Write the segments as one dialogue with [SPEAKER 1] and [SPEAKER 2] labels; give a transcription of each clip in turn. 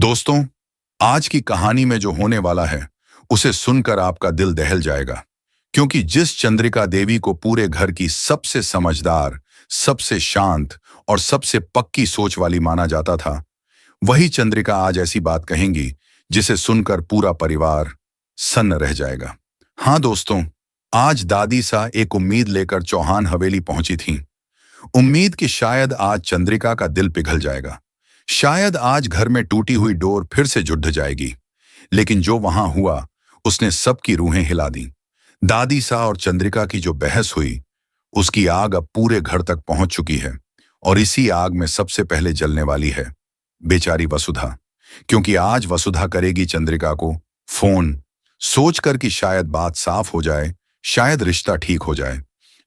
[SPEAKER 1] दोस्तों, आज की कहानी में जो होने वाला है उसे सुनकर आपका दिल दहल जाएगा, क्योंकि जिस चंद्रिका देवी को पूरे घर की सबसे समझदार, सबसे शांत और सबसे पक्की सोच वाली माना जाता था, वही चंद्रिका आज ऐसी बात कहेंगी जिसे सुनकर पूरा परिवार सन्न रह जाएगा। हाँ दोस्तों, आज दादी सा एक उम्मीद लेकर चौहान हवेली पहुंची थीं। उम्मीद कि शायद आज चंद्रिका का दिल पिघल जाएगा, शायद आज घर में टूटी हुई डोर फिर से जुड़ जाएगी। लेकिन जो वहां हुआ उसने सबकी रूहें हिला दी। दादी सा और चंद्रिका की जो बहस हुई, उसकी आग अब पूरे घर तक पहुंच चुकी है और इसी आग में सबसे पहले जलने वाली है बेचारी वसुधा। क्योंकि आज वसुधा करेगी चंद्रिका को फोन, सोचकर कि शायद बात साफ हो जाए, शायद रिश्ता ठीक हो जाए।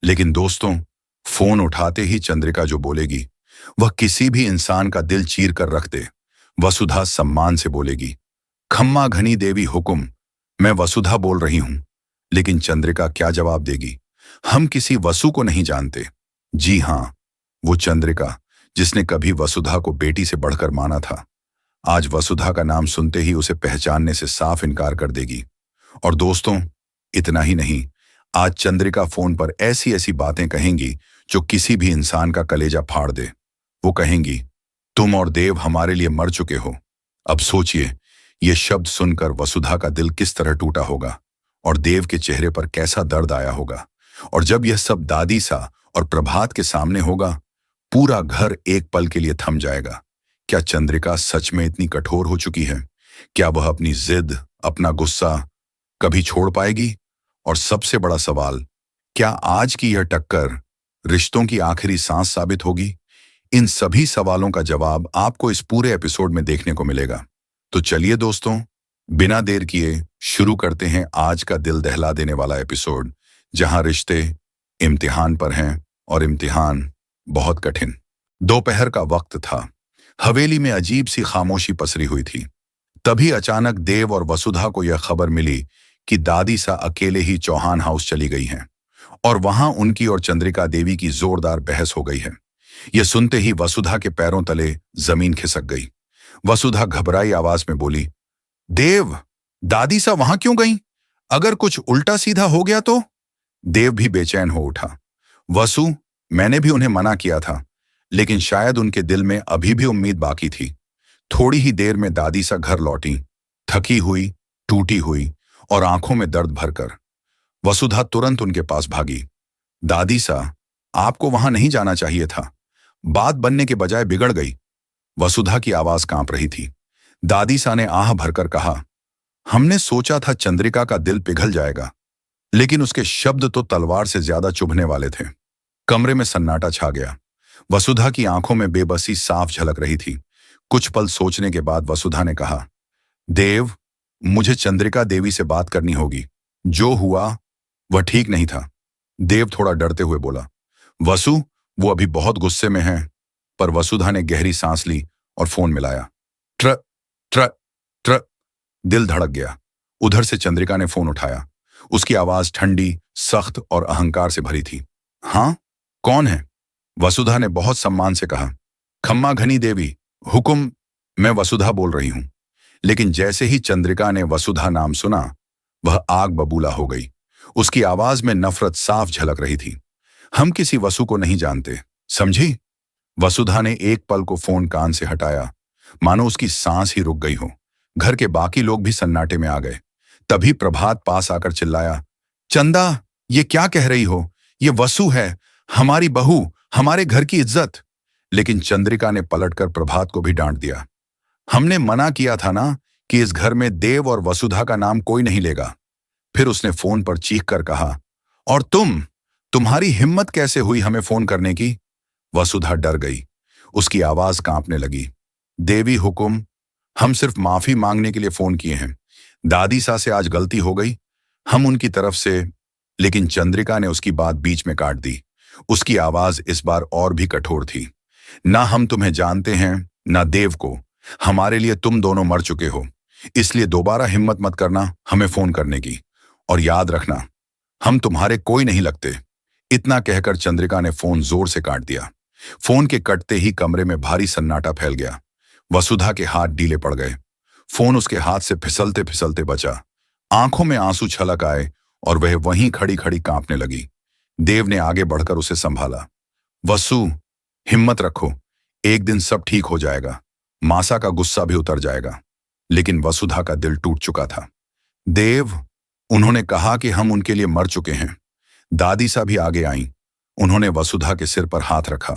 [SPEAKER 1] लेकिन दोस्तों, फोन उठाते ही चंद्रिका जो बोलेगी वह किसी भी इंसान का दिल चीर कर रख दे। वसुधा सम्मान से बोलेगी, खम्मा घनी देवी हुकुम, मैं वसुधा बोल रही हूं। लेकिन चंद्रिका क्या जवाब देगी? हम किसी वसु को नहीं जानते। जी हां, वो चंद्रिका जिसने कभी वसुधा को बेटी से बढ़कर माना था, आज वसुधा का नाम सुनते ही उसे पहचानने से साफ इनकार कर देगी। और दोस्तों, इतना ही नहीं, आज चंद्रिका फोन पर ऐसी ऐसी बातें कहेंगी जो किसी भी इंसान का कलेजा फाड़ दे। वो कहेंगी, तुम और देव हमारे लिए मर चुके हो। अब सोचिए, ये शब्द सुनकर वसुधा का दिल किस तरह टूटा होगा और देव के चेहरे पर कैसा दर्द आया होगा। और जब यह सब दादी सा और प्रभात के सामने होगा, पूरा घर एक पल के लिए थम जाएगा। क्या चंद्रिका सच में इतनी कठोर हो चुकी है? क्या वह अपनी जिद, अपना गुस्सा कभी छोड़ पाएगी? और सबसे बड़ा सवाल, क्या आज की यह टक्कर रिश्तों की आखिरी सांस साबित होगी? इन सभी सवालों का जवाब आपको इस पूरे एपिसोड में देखने को मिलेगा। तो चलिए दोस्तों, बिना देर किए शुरू करते हैं आज का दिल दहला देने वाला एपिसोड, जहां रिश्ते इम्तिहान पर हैं और इम्तिहान बहुत कठिन। दोपहर का वक्त था। हवेली में अजीब सी खामोशी पसरी हुई थी। तभी अचानक देव और वसुधा को यह खबर मिली कि दादी सा अकेले ही चौहान हाउस चली गई हैं और वहां उनकी और चंद्रिका देवी की जोरदार बहस हो गई है। यह सुनते ही वसुधा के पैरों तले जमीन खिसक गई। वसुधा घबराई आवाज में बोली, देव, दादी सा वहां क्यों गई? अगर कुछ उल्टा सीधा हो गया तो? देव भी बेचैन हो उठा। वसु, मैंने भी उन्हें मना किया था, लेकिन शायद उनके दिल में अभी भी उम्मीद बाकी थी। थोड़ी ही देर में दादी सा घर लौटी, थकी हुई, टूटी हुई और आंखों में दर्द भरकर। वसुधा तुरंत उनके पास भागी। दादी सा, आपको वहां नहीं जाना चाहिए था। बात बनने के बजाय बिगड़ गई। वसुधा की आवाज कांप रही थी। दादी सा ने आह भरकर कहा, हमने सोचा था चंद्रिका का दिल पिघल जाएगा, लेकिन उसके शब्द तो तलवार से ज्यादा चुभने वाले थे। कमरे में सन्नाटा छा गया। वसुधा की आंखों में बेबसी साफ झलक रही थी। कुछ पल सोचने के बाद वसुधा ने कहा, देव, मुझे चंद्रिका देवी से बात करनी होगी। जो हुआ वह ठीक नहीं था। देव थोड़ा डरते हुए बोला, वसु, वो अभी बहुत गुस्से में है। पर वसुधा ने गहरी सांस ली और फोन मिलाया। ट्र ट्र ट्र दिल धड़क गया। उधर से चंद्रिका ने फोन उठाया। उसकी आवाज ठंडी, सख्त और अहंकार से भरी थी। हाँ, कौन है? वसुधा ने बहुत सम्मान से कहा। खम्मा घनी देवी हुकुम, मैं वसुधा बोल रही हूं। लेकिन जैसे ही चंद्रिका ने वसुधा नाम सुना, वह आग बबूला हो गई। उसकी आवाज में नफरत साफ झलक रही थी। हम किसी वसु को नहीं जानते, समझी? वसुधा ने एक पल को फोन कान से हटाया, मानो उसकी सांस ही रुक गई हो। घर के बाकी लोग भी सन्नाटे में आ गए। तभी प्रभात पास आकर चिल्लाया, चंदा, ये क्या कह रही हो? ये वसु है, हमारी बहू, हमारे घर की इज्जत। लेकिन चंद्रिका ने पलटकर प्रभात को भी डांट दिया। हमने मना किया था ना कि इस घर में देव और वसुधा का नाम कोई नहीं लेगा। फिर उसने फोन पर चीख कर कहा, और तुम्हारी हिम्मत कैसे हुई हमें फोन करने की? वसुधा डर गई। उसकी आवाज कांपने लगी। देवी हुकुम, हम सिर्फ माफी मांगने के लिए फोन किए हैं। दादी सा से आज गलती हो गई, हम उनकी तरफ से। लेकिन चंद्रिका ने उसकी बात बीच में काट दी। उसकी आवाज इस बार और भी कठोर थी। ना हम तुम्हें जानते हैं, ना देव को। हमारे लिए तुम दोनों मर चुके हो, इसलिए दोबारा हिम्मत मत करना हमें फोन करने की। और याद रखना, हम तुम्हारे कोई नहीं लगते। इतना कहकर चंद्रिका ने फोन जोर से काट दिया। फोन के कटते ही कमरे में भारी सन्नाटा फैल गया। वसुधा के हाथ ढीले पड़ गए। फोन उसके हाथ से फिसलते फिसलते बचा। आंखों में आंसू छलक आए और वह वहीं खड़ी खड़ी कांपने लगी। देव ने आगे बढ़कर उसे संभाला। वसु, हिम्मत रखो, एक दिन सब ठीक हो जाएगा। मासा का गुस्सा भी उतर जाएगा। लेकिन वसुधा का दिल टूट चुका था। देव, उन्होंने कहा कि हम उनके लिए मर चुके हैं। दादी सा भी आगे आईं। उन्होंने वसुधा के सिर पर हाथ रखा।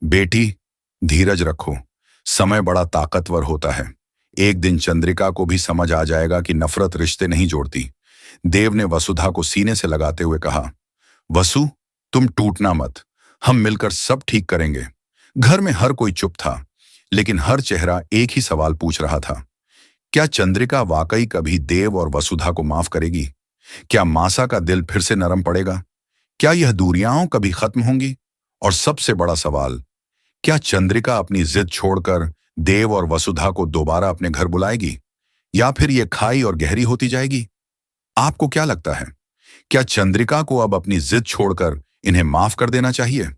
[SPEAKER 1] बेटी, धीरज रखो, समय बड़ा ताकतवर होता है। एक दिन चंद्रिका को भी समझ आ जाएगा कि नफरत रिश्ते नहीं जोड़ती। देव ने वसुधा को सीने से लगाते हुए कहा, वसु, तुम टूटना मत, हम मिलकर सब ठीक करेंगे। घर में हर कोई चुप था, लेकिन हर चेहरा एक ही सवाल पूछ रहा था। क्या चंद्रिका वाकई कभी देव और वसुधा को माफ करेगी? क्या मासा का दिल फिर से नरम पड़ेगा? क्या यह दूरियां कभी खत्म होंगी? और सबसे बड़ा सवाल, क्या चंद्रिका अपनी जिद छोड़कर देव और वसुधा को दोबारा अपने घर बुलाएगी, या फिर यह खाई और गहरी होती जाएगी? आपको क्या लगता है? क्या चंद्रिका को अब अपनी जिद छोड़कर इन्हें माफ कर देना चाहिए?